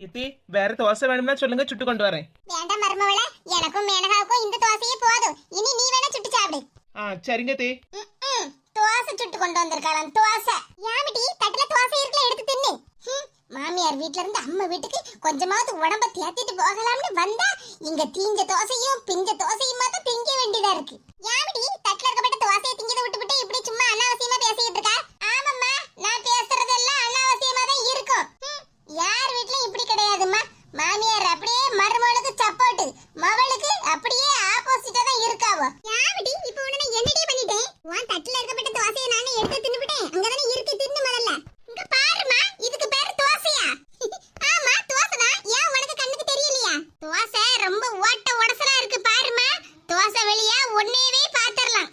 இத்தி வேற தோசை வேணும்னா சொல்லுங்க, சுட்டு கொண்டு வரேன். வேண்டாம் மருமவளே, எனக்கும் மேனகாவுக்கும் இந்த தோசையே போதும். இனி நீ வேணா சுட்டு சாப்பிடு. சரிங்க தே. தோசை சுட்டு கொண்டு வந்திருக்காளாம். தோசை யாமிட்டி தட்டுல தோசை இருக்குல, எடுத்து தின்னு. மாமியார் வீட்ல இருந்து அம்மா வீட்டுக்கு கொஞ்சமாவது உடம்ப தேத்திட்டு போகலாம்னு வந்தா இங்க தீஞ்ச தோசையும் பிஞ்ச தோசையும் தான் திங்க வேண்டியதா இருக்கு. யாமிட்டி தட்டுல இருக்கப்பட்ட தோசையை திங்கத விட்டுவிட்டு இப்படி சும்மா அனாவசியமா பேசிட்டு இருக்கா? ஆமாம்மா, நான் பேசுறதெல்லாம் அனாவசியமா தான் இருக்கும். யார் வீட்லயும் இப்படி கிடையாதும்மா. மாமியார் அப்படியே மருமகளுக்கு சப்போர்ட், மவளுக்கு அப்படியே ஆப்போசிட்டா தான் இருக்காவோ. யாமிட்டி இப்போ உடனே என்னடி பண்ணிட்டேன்? உன் தட்டுல இருக்கப்பட்ட தோசையை நானே எடுத்து தின்னுபிட்டேன். அங்கதானே இருக்கு, தின்னு முதல்ல. இங்க பாருமா, இதுக்கு பேரு தோசையா? ஆமா தோசை தான். ஏன் உனக்கு கண்ணுக்கு தெரியலையா? தோசை ரொம்ப ஓட்ட உடசலா இருக்கு பாருமா. தோசை வெளியா ஒன்னேவே பாத்துறலாம்.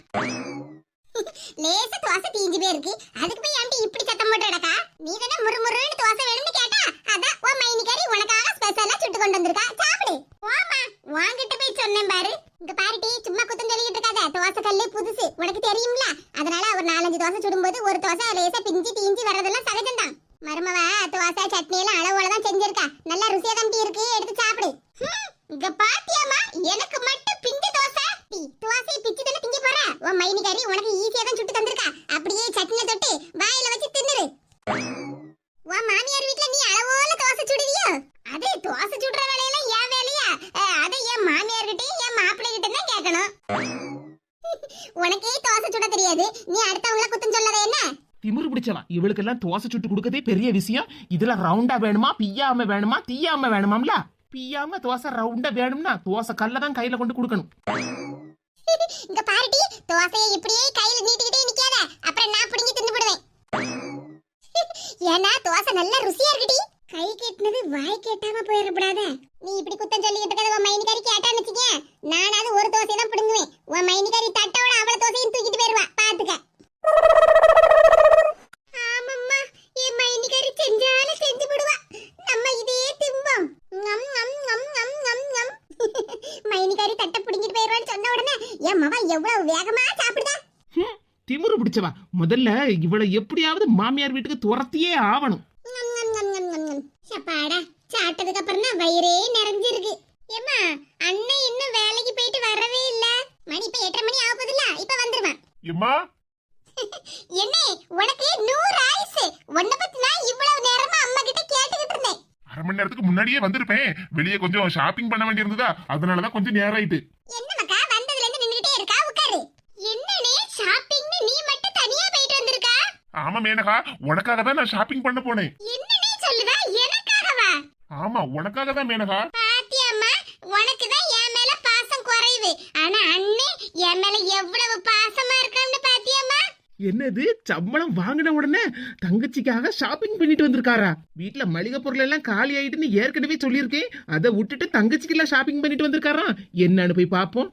லேசா தோசை தீஞ்சு போயிருக்கு, அதுக்கு போய் ஆண்டி இப்படி சத்தம் போட்டு கிடக்கா? நீ தானே முறுமுறுன்னு தோசை வேணும்னு கேட்டா, அதான் உன் மைனிகாரி உனக்காக ஸ்பெஷலா சுட்டு கொண்டு வந்திருக்கா. சாப்பிடு. ஓமா, வாங்கிட்டு போய் சொன்னேன் பாரு. இங்க பாருடி, சும்மா குத்தம் சொல்லிட்டு இருக்காத. தோசை கல்லே புதுசு, உனக்கு தெரியும்ல. அதனால ஒரு 4-5 தோசை சுடும்போது ஒரு தோசை லேசா பிஞ்சு தீஞ்சு வர்றதெல்லாம் சகஜம்தான். மருமவ தோசை சட்னி எல்லாம் அளவோட தான் செஞ்சிருக்கா. நல்லா ருசியா தான் இருக்கு, எடுத்து சாப்பிடு. இங்க பாத்தியாமா, எனக்கு மட்டும் பிஞ்சு தோசை. தோசையை பிச்சு தானே திங்க போற? உன் மைனிகாரி உனக்கு ஈஸியா தான் சுட்டு தந்திருக்கா. அப்படியே சட்னியை தொட்டு வாயில வச்சு தின்னுரு. உன் மாமியார் வீட்ல நீ அளவோல தோசை சுடுவியோ? அது தோசை சுடுற வேலையெல்லாம் ஏன் வேலையா? அதை என் மாமியார் கிட்டயும் என் மாப்பிள்ளை கிட்ட தான் கேட்கணும். உனக்கே தோசை சுட தெரியாது, நீ அடுத்தவங்கள குத்தம் சொல்லற என்ன? திமிரு பிடிச்சவா, இவளுக்கெல்லாம் தோசை சுட்டு கொடுக்கதே பெரிய விஷயம். இதுல ரவுண்டா வேணுமா, பிய்யாம வேணுமா, தீயாம வேணுமாம்ல? பிய்யாம தோசை ரவுண்டா வேணும்னா தோசை கல்ல தான் கையில கொண்டு கொடுக்கணும். இங்க பாருடி, தோசையை இப்படியே கையில நீட்டிக்கிட்டே நிக்காத, அப்புறம் நான் பிடிங்கி தின்னு விடுவேன். ஏன்னா தோசை நல்ல ருசியா இருக்குடி. கை கேட்டினது வாய் கேட்டாம போயிடக்கூடாத. நீ இப்படி குத்தம் சொல்லிக்கிட்டு இருக்கத உன் மைனிகாரி கேட்டான்னு வச்சுக்க, நானாவது ஒரு தோசை தான் பிடுங்குவேன். உன் மைனிகாரி தட்டோட அவள தோசையும் தூக்கிட்டு போயிருவா, பாத்துக்க. ஆமாம்மா, என் மைனிகாரி செஞ்சாலும் செஞ்சு விடுவா. நம்ம இதே திம்போம். மைனிகாரி தட்டை பிடிங்கிட்டு போயிருவான்னு சொன்ன உடனே என் மவ எவ்வளவு வேகமா சாப்பிடுதா. திமிரு பிடிச்சவா, முதல்ல இவளை எப்படியாவது மாமியார் வீட்டுக்கு துரத்தியே ஆவணும். சப்பாடா, சாப்பிட்டதுக்கு அப்புறம் தான் வயிறே நிறைஞ்சிருக்கு. ஏம்மா, அண்ணன் இன்னும் வேலைக்கு போயிட்டு வரவே இல்ல. மணி இப்ப 8:30 மணி ஆகுதுல்ல, இப்ப வந்துருவான். எம்மா, என்ன உனக்கு 100 ஆயுசு? உன்னை பத்தி நான் இவ்வளவு நேரமா அம்மா கிட்ட கேட்டுக்கிட்டு இருந்தேன். 1/2 மணி நேரத்துக்கு முன்னாடியே வந்திருப்பேன். வெளியே கொஞ்சம் ஷாப்பிங் பண்ண வேண்டி இருந்ததா, அதனாலதான் கொஞ்சம் நேரம் ஆயிட்டு. என்ன மக்கா, வந்ததுல இருந்து நின்னுட்டே இருக்கா? உட்காரு. என்னனே ஷாப்பிங்னு நீ மட்டும் தனியா போயிட்டு வந்திருக்கா? ஆமா மேனகா, உனக்காக தான் நான் ஷாப்பிங் பண்ண போனேன். என்னனே சொல்லுதா? எனக்காகவா? ஆமா, உனக்காக தான் மேனகா. பாத்தியம்மா, உனக்கு தான் என் மேல பாசம் குறைவு. ஆனா அண்ணே என் மேல எவ்வளவு பாசமா இருக்கான்னு பாத்தியம்மா? என்னது, சம்பளம் வாங்கின உடனே தங்கச்சிக்காக ஷாப்பிங் பண்ணிட்டு வந்திருக்காரா? வீட்டுல மளிகை பொருள் எல்லாம் காலி ஆயிட்டுன்னு ஏற்கனவே சொல்லியிருக்கேன். அதை விட்டுட்டு தங்கச்சிக்கு எல்லாம் ஷாப்பிங் பண்ணிட்டு வந்திருக்காரா? என்னன்னு போய் பாப்போம்.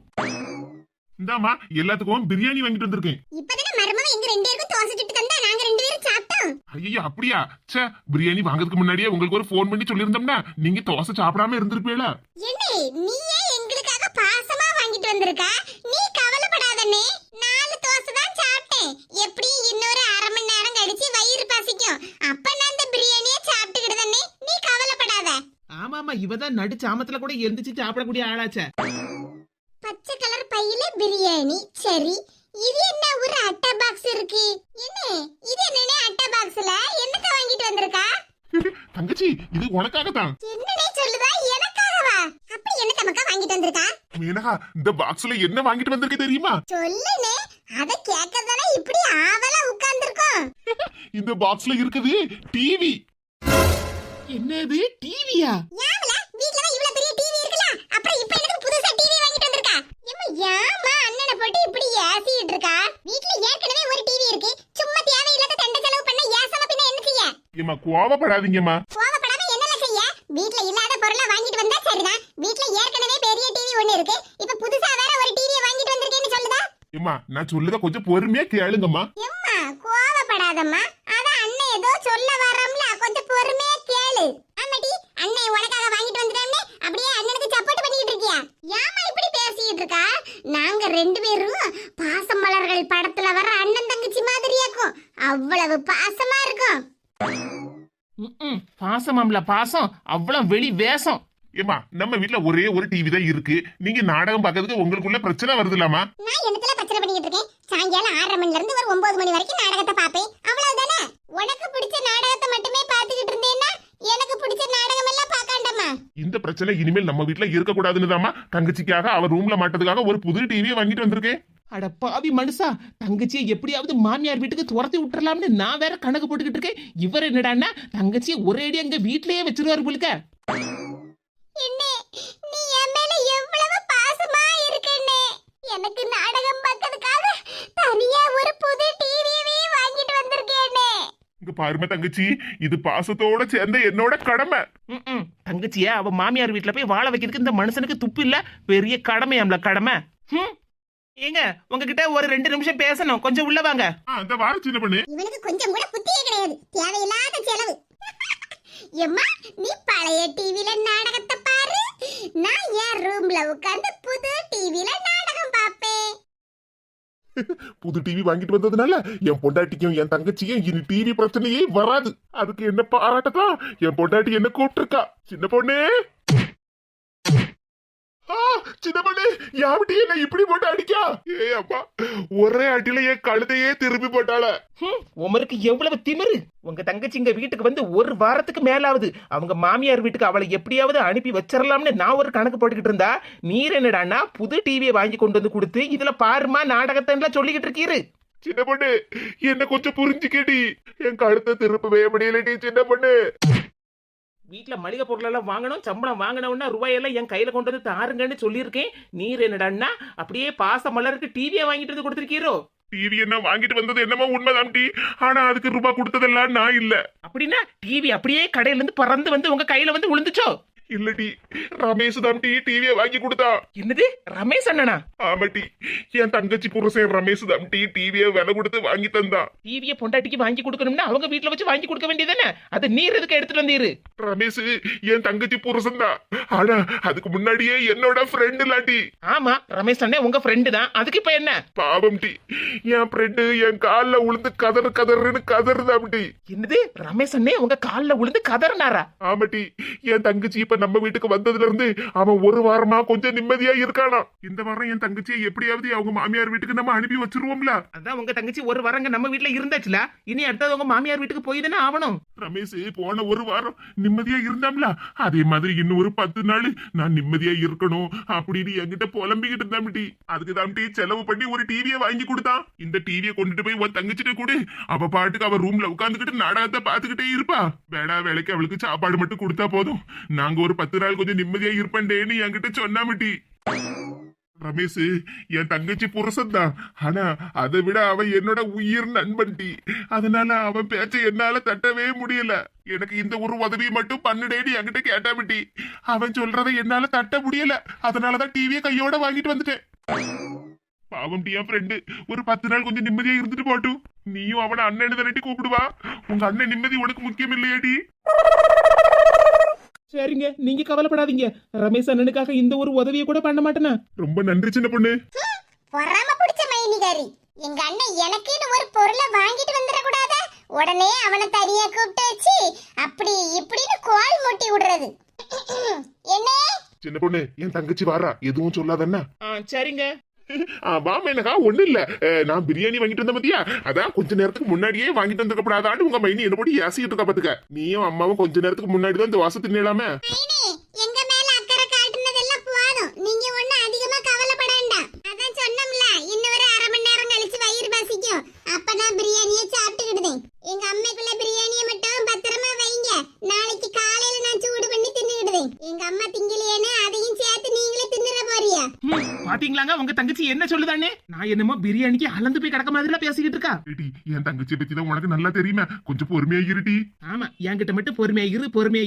இந்தாமா, எல்லாத்துக்கும் பிரியாணி வாங்கிட்டு வந்திருக்கேன். இப்பதானே மருமக எங்க 2 பேருக்கும் தோசை சுட்டு தந்தா, நாங்க 2 பேரும் சாப்பிட்டோம். ஐயோ அப்படியா? ச்சே, பிரியாணி வாங்குறதுக்கு முன்னாடியே உங்களுக்கு ஒரு போன் பண்ணி சொல்லியிருந்தோம்னா நீங்க தோசை சாப்பிடாம இருந்திருப்பீங்களா? என்ன நீயே எங்களுக்காக பாசமா வாங்கிட்டு வந்திருக்கா? நீ கவலைப்படாதனே, 4 தோசை தான் சாப்பிட்டேன். எப்படி இன்னொரு 1/2 மணி நேரம் கழிச்சு வயிறு பசிக்கும், அப்ப நான் அந்த பிரியாணியை சாப்பிட்டுக்கிடுதே. நீ கவலைப்படாத. ஆமாமா, இவதான் நடு சாமத்துல கூட எழுந்திச்சு சாப்பிடக்கூடிய ஆளாச்சே. பச்சை கலர் பையில பிரியாணி. சரி, இது என்ன ஒரு அட்டை பாக்ஸ் இருக்கு? என்ன இது? என்னனே அட்டை பாக்ஸ்ல என்னத்த வாங்கிட்டு வந்திருக்கா? தங்கச்சி, இது உனக்காக தான். என்னனே சொல்லுதா? எனக்காகவா? அப்படி என்ன தமக்கா வாங்கிட்டு வந்திருக்கா? மேனகா, இந்த பாக்ஸ்ல என்ன வாங்கிட்டு வந்திருக்க தெரியுமா? சொல்லுனே, அத கேக்கதானே இப்படி ஆவலா உட்கார்ந்திருக்கோம். இந்த பாக்ஸ்ல இருக்குது டிவி. என்னது, டிவியா? யாமல, வீட்ல தான் இவ்ளோ பெரிய டிவி இருக்குல, அப்புறம் இப்ப எனக்கு புதுசா டிவி வாங்கிட்டு வந்திருக்கா? ஏம்மா, யாமா அண்ணனை போட்டு இப்படி ஏசிட்டு இருக்கா? வீட்ல ஏற்கனவே ஒரு டிவி இருக்கு, சும்மா தேவையில்லாத தண்ட செலவு பண்ண ஏசாம பின்ன என்ன செய்ய? ஏமா, கோவப்படாதீங்கம்மா. கோவப்படாம என்னல செய்ய? வீட்ல இல்லாத பொருளை வாங்கிட்டு வந்தா சரிதான். வீட்ல ஏற்கனவே பெரிய டிவி ஒண்ணு இருக்கு, இப்ப புதுசா வேற ஒரு டிவியை வாங்கிட்டு வந்திருக்கேன்னு சொல்லுதா? ஏமா, நான் சொல்லுத கொஞ்சம் பொறுமையா கேளுங்கம்மா. எம்மா, கோவப்படாதம்மா. அத அண்ணன் ஏதோ சொல்ல வரம்ல, கொஞ்சம் பொறுமையா கேளு. ஆமாடி, அண்ணன் உனக்காக வாங்கிட்டு வந்துட்டேன்னு அப்படியே அண்ணனுக்கு சப்போர்ட் பண்ணிட்டு இருக்கியா? ஏமா இப்படி பேசிட்டு இருக்கா? நாங்க 2 பேரும் பாசமலர்கள் படத்துல வர அண்ணன் தங்கச்சி மாதிரியாக்கும். அவ்வளவு பாசமா இருக்கும். பாசமாம்ல பாசம், அவ்வளவு வெளி வேஷம். ஏமா நம்ம வீட்ல ஒரே ஒரு டிவி தான் இருக்கு, நீங்க நாடகம் பார்க்கறதுக்கு உங்களுக்குள்ள பிரச்சனை வருதுலாமா? நான் என்னத்துல பிரச்சனை பண்ணிட்டு இருக்கேன்? சாயங்காலம் 6:30 மணில இருந்து ஒரு 9 மணி வரைக்கும் நாடகத்தை பாப்பேன், அவ்வளவுதானே. உனக்கு பிடிச்ச நாடகத்தை மட்டுமே பாத்துக்கிட்டு இருந்தேன்னா எனக்கு பிடிச்ச நாடகம் எல்லாம் பாக்காண்டமா? இந்த பிரச்சனை இனிமேல் நம்ம வீட்ல இருக்க கூடாதுன்னு தாமா தங்கச்சிக்காக அவர் ரூம்ல மாட்டதுக்காக ஒரு புது டிவியை வாங்கிட்டு வந்திருக்கேன். அட பாவி மனுஷா, தங்கச்சியை எப்படியாவது மாமியார் வீட்டுக்கு துரத்தி விட்டுறலாம்னு நான் வேற கணக்கு போட்டுக்கிட்டு இருக்கேன். இவர் என்னடான்னா தங்கச்சியை ஒரே அடி அங்க வீட்லயே வச்சிருவாரு போலுக்க. என்ன நீ என் மேல எவ்வளவு பாசமா இருக்கேன்னு. எனக்கு நாடகம் பார்க்கிறதுக்காக தனியா ஒரு புது டிவியவே வாங்கிட்டு வந்திருக்கேன்னு. இங்க பாருமா தங்கச்சி, இது பாசத்தோட சேர்ந்த என்னோட கடமை. தங்கச்சிய அவ மாமியார் வீட்டுல போய் வாழ வைக்கிறதுக்கு இந்த மனுஷனுக்கு துப்பு இல்ல, பெரிய கடமையாம்ல கடமை. ஏங்க உங்ககிட்ட ஒரு 2 நிமிஷம் பேசணும், கொஞ்சம் உள்ள வாங்க. அந்த வார சின்ன பண்ணு. இவனுக்கு கொஞ்சம் கூட புத்தியே கிடையாது, தேவையில்லாத செலவு. எம்மா நீ பழைய டிவில நாடகத்தை பாரு, நான் என் ரூம்ல உட்கார்ந்து புது டிவில நாடகம் பாப்பேன். புது டிவி வாங்கிட்டு வந்ததுனால என் பொண்டாட்டிக்கும் என் தங்கச்சியும் இனி டிவி பிரச்சனையே வராது. அதுக்கு என்ன பாராட்டதான் என் பொண்டாட்டி என்ன கூப்பிட்டுருக்கா. சின்ன பொண்ணு, சின்ன பொண்ணு, யாவட்டி என்ன இப்படி போட்டு அடிக்கா? ஏ அப்பா, ஒரே அடியில என் கழுதையே திருப்பி போட்டாள. உமருக்கு எவ்வளவு திமிரு! உங்க தங்கச்சி இங்க வீட்டுக்கு வந்து ஒரு வாரத்துக்கு மேலாவது அவங்க மாமியார் வீட்டுக்கு அவளை எப்படியாவது அனுப்பி வச்சிடலாம்னு நான் ஒரு கணக்கு போட்டுக்கிட்டு இருந்தா, நீர் என்னடான்னா புது டிவியை வாங்கி கொண்டு வந்து கொடுத்து இதுல பாருமா நாடகத்தை சொல்லிக்கிட்டு இருக்கீரு. சின்ன பொண்ணு, என்ன கொஞ்சம் புரிஞ்சுக்கடி, என் கழுத்தை திருப்பவே முடியலடி சின்ன பொண்ணு. வீட்டுல மளிகை பொருள் எல்லாம் வாங்கணும், சம்பளம் வாங்கணும்னா ரூபாயெல்லாம் என் கையில கொண்டு வந்து தாருங்கன்னு சொல்லியிருக்கேன். நீர் என்னடான்னா அப்படியே பாச மலருக்கு டிவியை வாங்கிட்டு வந்து கொடுத்துருக்கீரோ? டிவி என்ன வாங்கிட்டு வந்தது என்னமோ உண்மைதான் டி, ஆனா அதுக்கு ரூபாய் கொடுத்ததெல்லாம் நான் இல்ல. அப்படின்னா டிவி அப்படியே கடையில இருந்து பறந்து வந்து உங்க கையில வந்து விழுந்துச்சோ? இல்லடி, ரமேஷ் தான் டி டிவியை வாங்கி கொடுத்தா. என்னது, ரமேஷ் அண்ணனா? ஆமாட்டி, என் தங்கச்சி புருஷன் ரமேஷ் தான் டி டிவியை விலை கொடுத்து வாங்கி தந்தான். டிவியை பொண்டாட்டிக்கு வாங்கி கொடுக்கணும்னா அவங்க வீட்டுல வச்சு வாங்கி கொடுக்க வேண்டியதானே, அது நீர் எதுக்கு எடுத்துட்டு வந்தீரு? ரமேஷ் என் தங்கச்சி புருஷன் தான், ஆனா அதுக்கு முன்னாடியே என்னோட ஃப்ரெண்டு லாட்டி. ஆமா, ரமேஷ் அண்ணே உங்க ஃப்ரெண்டு தான், அதுக்கு இப்ப என்ன? பாவம் டி, என் ஃப்ரெண்டு என் கால்ல உளுந்து கதறு கதறுன்னு கதறுதான் டி. என்னது, ரமேஷ் அண்ணே உங்க கால்ல உளுந்து கதறினாரா? ஆமாட்டி, என் தங்கச்சி இப்ப நம்ம வீட்டுக்கு வந்ததுல இருந்து அவன் ஒரு வாரமா கொஞ்சம் நிம்மதியா இருக்கானா. இந்த வாரம் என் தங்கச்சியை எப்படியாவது அவங்க மாமியார் வீட்டுக்கு நம்ம அனுப்பி வச்சிருவோம்ல. அதான் உங்க தங்கச்சி ஒரு வாரங்க நம்ம வீட்டுல இருந்தாச்சுல, இனி அடுத்தது உங்க மாமியார் வீட்டுக்கு போய் தானே ஆகணும். ரமேஷ் போன ஒரு வாரம் நிம்மதியா இருந்தாம்ல, அதே மாதிரி இன்னும் ஒரு 10 நாள் நான் நிம்மதியா இருக்கணும் அப்படின்னு என்கிட்ட புலம்பிக்கிட்டு இருந்தாம்டி. அதுக்குதான் டி செலவு பண்ணி ஒரு டிவியை வாங்கி கொடுத்தான். இந்த டிவியை கொண்டுட்டு போய் உன் தங்கச்சிட்ட கூட அவ பாட்டுக்கு அவ ரூம்ல உட்காந்துக்கிட்டு நாடகத்தை பாத்துக்கிட்டே இருப்பா. வேடா வேலைக்கு அவளுக்கு சாப்பாடு மட்டும் கொடுத்தா போதும், நாங்க ஒரு 10 நாள் கொஞ்சம் நிம்மதியா இருப்பேன்டேன்னு என்கிட்ட சொன்னாமட்டி. ரமேஷ் என் தங்கச்சி புருஷன் தான், ஆனா அதை விட அவன் என்னோட உயிர் நண்பன்டி. அதனால அவன் பேச்ச என்னால தட்டவே முடியல. எனக்கு இந்த ஒரு உதவி மட்டும் பண்ணுடேன்னு என்கிட்ட கேட்டாமிட்டி. அவன் சொல்றதை என்னால தட்ட முடியல, அதனாலதான் டிவியை கையோட வாங்கிட்டு வந்துட்டேன். பாவம் டி, என் ஃப்ரெண்டு ஒரு 10 நாள் கொஞ்சம் நிம்மதியா இருந்துட்டு போட்டும். நீயும் அவனை அண்ணன் தானே கூப்பிடுவா. உங்க அண்ணன் நிம்மதி உனக்கு முக்கியம் இல்லையாடி? சரிங்க, நீங்க கவலைப்படாதீங்க, ரமேஷ் அண்ணனுக்காக இந்த ஒரு உதவியை கூட பண்ண மாட்டேனா. ரொம்ப நன்றி சின்ன பொண்ணு. பொறாம பிடிச்ச மைனிகாரி, எங்க அண்ணன் எனக்குன்னு ஒரு பொருளை வாங்கிட்டு வந்துட கூடாதா? உடனே அவனை தனியா கூப்பிட்டு வச்சு அப்படி இப்படின்னு கோல் மூட்டி விடுறது. என்ன சின்ன பொண்ணு, என் தங்கச்சி வாரா, எதுவும் சொல்லாதன்னா. சரிங்க. வாமேனக்கா ஒண்ணு இல்ல, நான் பிரியாணி வாங்கிட்டு வந்த மதியா, அதான் கொஞ்ச நேரத்துக்கு முன்னாடியே வாங்கிட்டு வந்துக்கப்படாதான்னு உங்க மைனி என்ன போட்டு ஏசிட்டு இருக்கா பாத்துக்க. நீயும் அம்மாவும் கொஞ்ச நேரத்துக்கு முன்னாடி தான் இந்த வாச தின்னலாமே. எங்க மேல அக்கறை காட்டுனதெல்லாம் போதும், நீங்க ஒண்ணு அதிகமா கவலைப்பட வேண்டாம். அதான் சொன்னோம்ல, இன்னும் ஒரு 1/2 மணி நேரம் கழிச்சு வயிறு பசிக்கும், அப்ப நான் பிரியாணியை சாப்பிட்டுக்கிடுதேன். எங்க அம்மைக்குள்ள பிரியாணியை மட்டும் பத்திரமா வைங்க, நாளைக்கு காலையில நான் சூடு பண்ணி தின்னுக்கிடுதேன். எங்க அம்மா திங்கலையேன்னு அதையும் சேர்த்து நீங்களே தின்னுற போறியா? பாத்தீங்களாங்க உங்க தங்கச்சி என்ன சொல்லுதானே? நான் என்னமோ பிரியாணிக்கு அளந்து போய் கிடக்க மாதிரி பேசிக்கிட்டு இருக்கா. என் தங்கச்சி பத்தி தான் உனக்கு நல்லா தெரியுமா, கொஞ்சம் பொறுமையா இருட்டி. ஆமா, என்கிட்ட மட்டும் பொறுமையா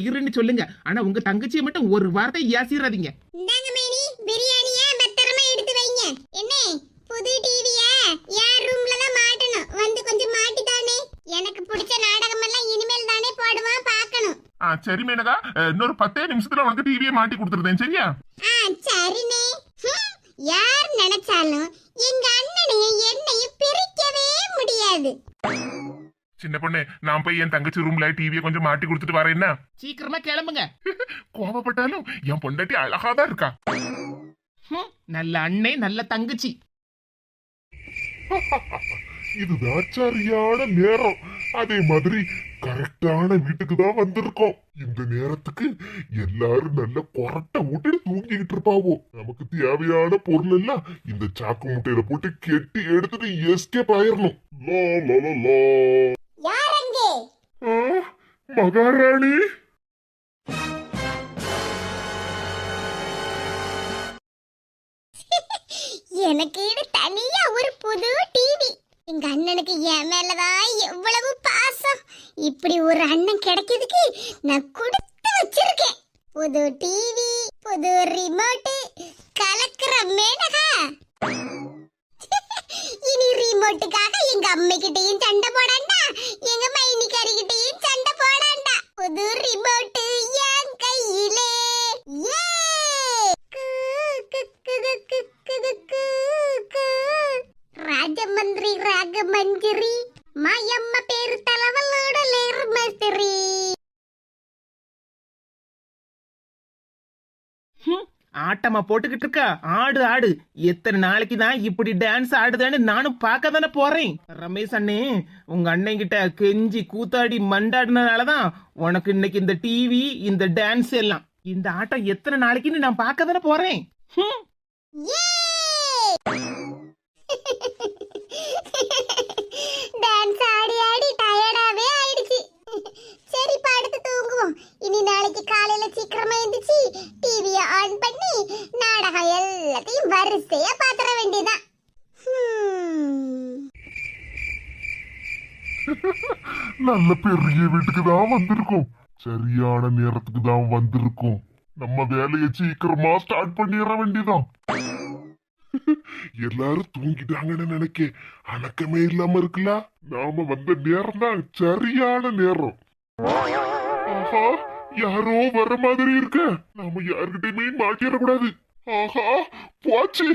இருன்னு சொல்லுங்க, ஆனா உங்க தங்கச்சியை மட்டும் ஒரு வார்த்தை ஏசிராதீங்க. இந்தாங்க மேனி, பிரியாணிய பத்திரமா எடுத்து வைங்க. என்ன புது டிவிய யார் ரூம்ல தான் மாட்டணும், வந்து கொஞ்சம் மாட்டிதானே. எனக்கு பிடிச்ச நாடகம் எல்லாம் இனிமேல் தானே போடுவான், பார்க்கணும். சரி மேனகா, இன்னொரு 10 நிமிஷத்துல உனக்கு டிவியை மாட்டி கொடுத்துருந்தேன், சரியா? சரினே. யார் நினைச்சாலும் எங்க அண்ணனையும் என்னையும் பிரிக்கவே முடியாது. சின்ன பொண்ணு, நான் போய் என் தங்கச்சி ரூம்ல டிவியை கொஞ்சம் மாட்டி கொடுத்துட்டு வரேன் என்ன? சீக்கிரமா கிளம்புங்க. கோவப்பட்டாலும் என் பொண்டாட்டி அழகாதான் இருக்கா. நல்ல அண்ணே, நல்ல தங்கச்சி. இதுதான் சரியான நேரம். அதே மாதிரி கரெக்டான வீட்டுக்கு தான் வந்திருக்கோம். இந்த நேரத்துக்கு எல்லாரும் நல்ல கொரட்டை விட்டுட்டு தூங்கிக்கிட்டு இருப்பாவோ. நமக்கு தேவையான பொருள் எல்லாம் இந்த சாக்கு முட்டையில போட்டு கெட்டி எடுத்துட்டு எஸ்கேப் ஆயிரணும். லா லா லா லா. யார் அங்கே? மகாராணி, எனக்கு தனியா ஒரு புது டிவி. எங்க அண்ணனுக்கு என் மேலதான் எவ்வளவு பாசம். இப்படி ஒரு அண்ணன் கிடைக்கிறதுக்கு நான் கொடுத்து வச்சிருக்கேன். புது டிவி, புது ரிமோட், கலக்கிற மேனகா. இனி ரிமோட்டுக்காக எங்க அம்மைகிட்டயும் சண்டை போடாண்டா, எங்க மைனிக்காரிகிட்டயும் சண்டை போடாண்டா. புது ரிமோட் என் கையிலே. ஏ ராஜமந்திரி ராகமஞ்சரி மாயம்ம பேரு தலவலோட லேர்மஸ்திரி. ஆட்டமா போட்டுக்கிட்டு இருக்கா. ஆடு ஆடு. எத்தனை நாளைக்கு தான் இப்படி டான்ஸ் ஆடுதான்னு நானும் பார்க்க தானே போறேன். ரமேஷ் அண்ணே, உங்க அண்ணன் கிட்ட கெஞ்சி கூத்தாடி மண்டாடினாலதான் உனக்கு இன்னைக்கு இந்த டிவி, இந்த டான்ஸ் எல்லாம். இந்த ஆட்டம் எத்தனை நாளைக்குன்னு நான் பார்க்க தானே போறேன். டான்ஸ் ஆடி ஆடி டயர்டாவே ஆயிடுச்சு. சரி, படுத்து தூங்குவோம். இனி நாளைக்கு காலையில சீக்கிரமா எந்திரிச்சு டிவியை ஆன் பண்ணி நாடகம் எல்லாத்தையும் வரிசையா பாத்திர வேண்டியதான். நல்ல பெரிய வீட்டுக்கு தான் வந்திருக்கோம். சரியான நேரத்துக்கு தான் வந்திருக்கோம். நம்ம வேலையை சீக்கிரமா ஸ்டார்ட் பண்ணிட வேண்டியதான். எல்லாரும் தூங்கிட்டாங்கன்னு நினைக்க அணக்கமே இல்லாம இருக்குல்ல. நாம வந்த நேரம் தான் சரியான நேரம். ஆஹா, யாரோ வர மாதிரி இருக்க. நாம யாருக்கிட்டயுமே மாட்டிடக்கூடாது. ஆஹா, போச்சு.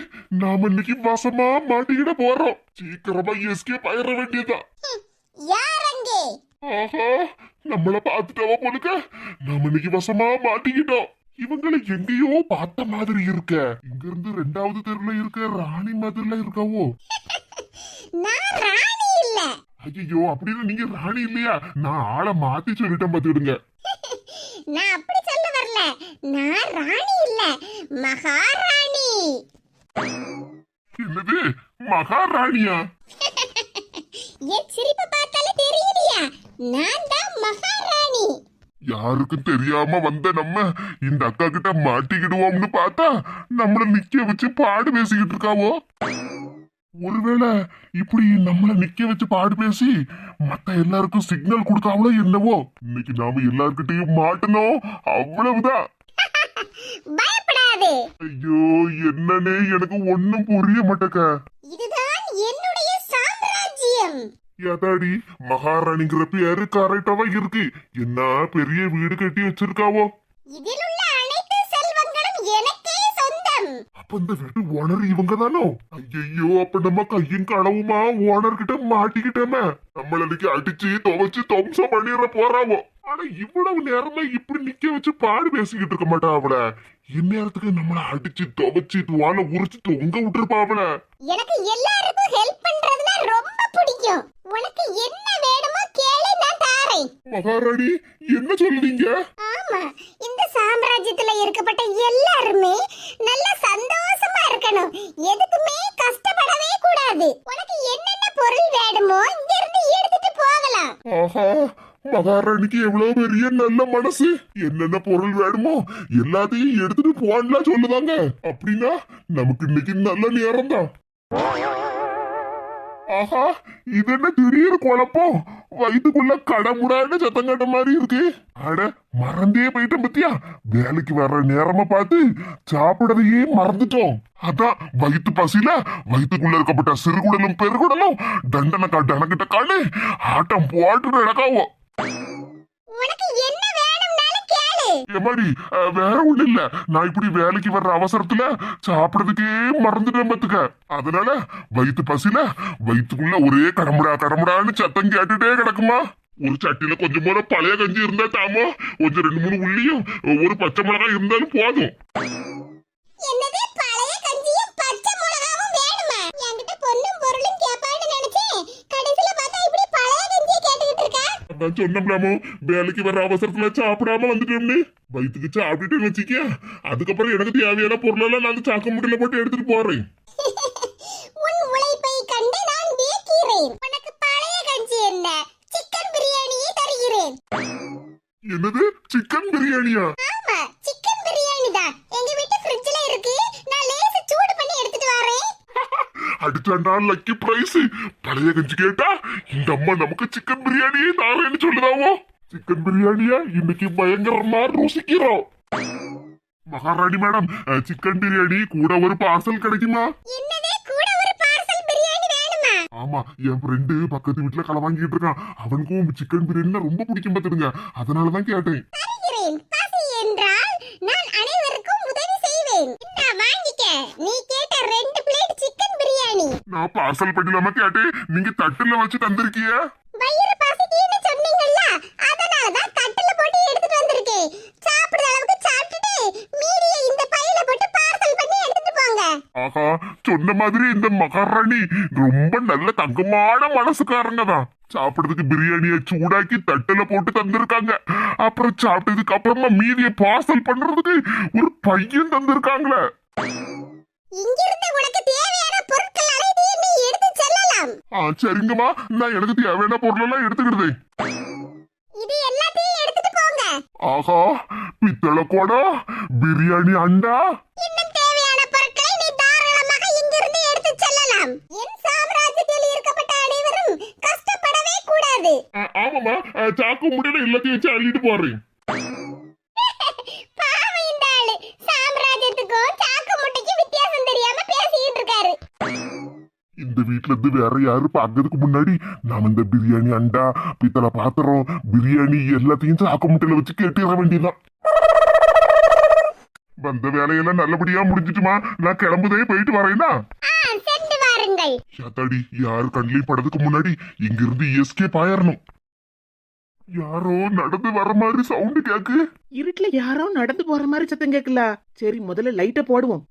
நாம இன்னைக்கு வசமா மாட்டிக்கிட போறோம். சீக்கிரமா எஸ்கேப் ஆயிட வேண்டியதான். யார் அங்கே? ஆஹா, நம்மள பாத்துட்டவ போலுக்க. நாம இன்னைக்கு வசமா மாட்டிக்கிட்டோம். இவங்களை எங்கேயோ பார்த்த மாதிரி இருக்க. இங்க இருந்து 2வது தெருல இருக்க ராணி மாதிரில இருக்காவோ. நான் ராணி இல்ல. ஐயோ, அப்படின்னு நீங்க ராணி இல்லையா? நான் ஆளை மாத்தி சொல்லிட்டேன் பாத்துடுங்க. நான் அப்படி சொல்ல வரல. நான் ராணி இல்ல, மகாராணி. என்னது, மகாராணியா? என் சிரிப்பை பார்த்தாலே தெரியலையா? நான் தான் மகாராணி. யாருக்கும் தெரியாம வந்த நம்ம இந்த அக்கா கிட்ட மாட்டிக்கிடுவோம்னு பார்த்தா நம்மள நிக்க வச்சு பாடு பேசிக்கிட்டு இருக்காவோ. ஒருவேளை இப்படி நம்மள நிக்க வச்சு பாடு பேசி மத்த எல்லாருக்கும் சிக்னல் கொடுக்காமலோ என்னவோ. இன்னைக்கு நாம எல்லார்கிட்டையும் மாட்டணும், அவ்வளவுதான். பயப்படாதே. ஐயோ, என்னன்னே எனக்கு ஒண்ணும் புரிய மாட்டேக்க. இதுதான் என்னுடைய சாம்ராஜ்யம். ஏதாடி, மகாராணிங்கிற பேரு கரெக்டாவா இருக்கு. என்ன பெரிய வீடு கட்டி வச்சிருக்காவோ. இதில் உள்ள அனைத்து செல்வங்களும் எனக்கே சொந்தம். அப்ப இந்த வீட்டு ஓனர் இவங்க தானோ? ஐயோ, அப்ப நம்ம கையும் களவுமா ஓனர் கிட்ட மாட்டிக்கிட்டோமே. நம்மள இன்னைக்கு அடிச்சு துவைச்சு துவம்சம் பண்ணிட போறாவோ. ஆனா இவ்வளவு நேரமா இப்படி நிக்க வச்சு பாடு பேசிக்கிட்டு இருக்க மாட்டா அவள. இந்நேரத்துக்கு நம்மள அடிச்சு துவைச்சு துவால உரிச்சு தொங்க விட்டுருப்பா அவள. எனக்கு எல்லாருக்கும் ஹெல்ப் பண்றதுனா ரொம்ப பிடிக்கும். உனக்கு என்ன வேணுமோ கேளு, நான் தாரேன். மகாராணி, என்ன சொல்றீங்க? ஆமா, இந்த சாம்ராஜ்யத்துல இருக்கப்பட்ட எல்லாருமே நல்ல சந்தோஷமா இருக்கணும். எதுக்குமே கஷ்டப்படவே கூடாது. உனக்கு என்னென்ன பொருள் வேணுமோ இங்க இருந்து எடுத்துட்டு போகலாம். ஆஹா, மகாராணிக்கு எவ்வளவு பெரிய நல்ல மனசு. என்னென்ன பொருள் வேணுமோ எல்லாத்தையும் எடுத்துட்டு போடலாம் சொல்லுதாங்க. அப்படின்னா நமக்கு இன்னைக்கு நல்ல நேரம் தான். ஆஹா, இது என்ன திடீர் குழப்பம்? வயிற்றுக்குள்ள கடமுடான்னு சத்தம் கட்ட மாதிரி இருக்கு. அட, மறந்தே போயிட்டோம் பத்தியா. வேலைக்கு வர்ற நேரமா பார்த்து சாப்பிடறதையே மறந்துட்டோம். அதான் வயிற்று பசியில வயிற்றுக்குள்ள இருக்கப்பட்ட சிறுகுடலும் பெருகுடலும் தண்டனை காட்டு அணக்கிட்ட காலு ஆட்டம் போட்டு நடக்காவோ. உனக்கு என்ன வேணும்னாலும் கேளு. எம்மாடி வேற ஒண்ணு இல்ல, நான் இப்படி வேலைக்கு வர்ற அவசரத்துல சாப்பிடறதுக்கே மறந்துட்டேன் பாத்துக்க. அதனால வயிற்று பசில வயிற்றுக்குள்ள ஒரே கடமுடா கடமுடான்னு சத்தம் கேட்டுட்டே கிடக்குமா. ஒரு சட்டியில கொஞ்சம் போல பழைய கஞ்சி இருந்தா தாமோ, கொஞ்சம் 2-3 உள்ளியும் ஒரு பச்சை மிளகாய் இருந்தாலும் போதும். என்னது பழைய கஞ்சியும் பச்சை மிளகாவும் வேணுமா? என்கிட்ட பொண்ணும் பொருளும் கேட்பான்னு நினைச்சேன். கடைசில பார்த்தா இப்படி பழைய கஞ்சியை கேட்டுக்கிட்டு இருக்க. நான் சொன்னோம்லாமோ வேலைக்கு வர்ற அவசரத்துல சாப்பிடாம வந்துட்டோம்னு. வயிற்றுக்கு சாப்பிட்டுட்டு வச்சுக்க, அதுக்கப்புறம் எனக்கு தேவையான பொருளெல்லாம் நான் சாக்கு முட்டையில போட்டு எடுத்துட்டு போறேன். உன் உழைப்பை கண்டு நான் வியக்கிறேன். உனக்கு பழைய கஞ்சி என்ன, சிக்கன் பிரியாணியை தருகிறேன். என்னது சிக்கன் பிரியாணியா? ஆமா, சிக்கன் பிரியாணி தான். எங்க வீட்டு ஃப்ரிட்ஜ்ல இருக்கு. நான் லேசா சூடு பண்ணி எடுத்துட்டு வரேன். அடிச்சாண்டா லக்கி பிரைஸ். பழைய கஞ்சி கேட்டா இந்த அம்மா நமக்கு சிக்கன் பிரியாணியே தாரேன்னு சொல்லுதாவோ. சிக்கன் பிரியாணியா இன்னைக்கு பயங்கரமா ருசிக்கிறோம். மகாராணி மேடம், சிக்கன் பிரியாணி கூட ஒரு பார்சல் கிடைக்குமா? என்னது கூட ஒரு பார்சல் பிரியாணி வேணுமா? ஆமா, என் ஃப்ரெண்டு பக்கத்து வீட்டுல களை வாங்கிட்டு இருக்கான். அவனுக்கும் சிக்கன் பிரியாணினா ரொம்ப பிடிக்கும் பாத்துடுங்க, அதனாலதான் கேட்டேன். தருகிறேன். பசி என்றால் நான் அனைவருக்கும் உதவி செய்வேன். இந்தா வாங்கிக்க. நீ கேட்ட 2 பிளேட் சிக்கன் பிரியாணி. நான் பார்சல் பண்ணிடாம கேட்டேன், நீங்க தட்டுல வச்சு தந்திருக்கிய. வயிறு பசிக்குன்னு சொன்னீங்கல்ல, அதனால தான் தட்டுல போட்டு எடுத்துட்டு வந்திருக்கேன். சாப்பிடுற அளவுக்கு சாப்பிட்டுட்டு மீதியை இந்த பையில போட்டு பார்சல் பண்ணி எடுத்துட்டு போங்க. ஆஹா, சொன்ன மாதிரி இந்த மகாராணி ரொம்ப நல்ல தங்கமான மனசுக்காரங்க தான். சாப்பிடுறதுக்கு பிரியாணியை சூடாக்கி தட்டுல போட்டு தந்திருக்காங்க. அப்புறம் சாப்பிட்டதுக்கு அப்புறமா மீதியை பார்சல் பண்றதுக்கு ஒரு பையன் தந்திருக்காங்களே. இங்கிருந்து உனக்கு தேவையான பொருட்கள் அனைத்தையும் நீ எடுத்து செல்லலாம். சரிங்கம்மா, நான் எனக்கு தேவையான பொருளெல்லாம் எடுத்துக்கிடுதேன். இது எல்லாத்தையும் எடுத்துட்டு போங்க. ஆஹா, பித்தளை குடம், பிரியாணி அண்டா. இன்னும் தேவையான பொருட்களை நீ தாராளமாக இங்கிருந்து எடுத்து செல்லலாம். என் சாம்ராஜ்யத்தில் இருக்கப்பட்ட அனைவரும் கஷ்டப்படவே கூடாது. ஆமாமா, சாக்கு முடியல எல்லாத்தையும் வச்சு அள்ளிட்டு போறேன். பாவம் இந்த ஆளு. சாம்ராஜ்யத்துக்கும் சாக்கு முட்டைக்கும் வித்தியாசம் தெரியாம பேசிட்டு இருக்காரு. இந்த வீட்ல இருந்து வேற யாரு பாக்கிறதுக்கு முன்னாடி நாம இந்த பிரியாணி அண்டா, பித்தளை பாத்திரம், பிரியாணி எல்லாத்தையும் சாக்கு முட்டையில வச்சு கேட்டிட வேண்டியதான். வந்த வேலையெல்லாம் நல்லபடியா முடிஞ்சிட்டுமா? நான் கிளம்புதே போயிட்டு வரேனா? சென்று வாருங்கள். யாத்தாடி, யாரு கண்ணிலையும் படத்துக்கு முன்னாடி இங்கிருந்து எஸ்கேப் ஆயிரணும். யாரோ நடந்து வர மாதிரி சவுண்ட் கேக்கு. இருட்டுல யாரோ நடந்து போற மாதிரி சத்தம் கேட்கல. சரி, முதல்ல லைட்ட போடுவோம்.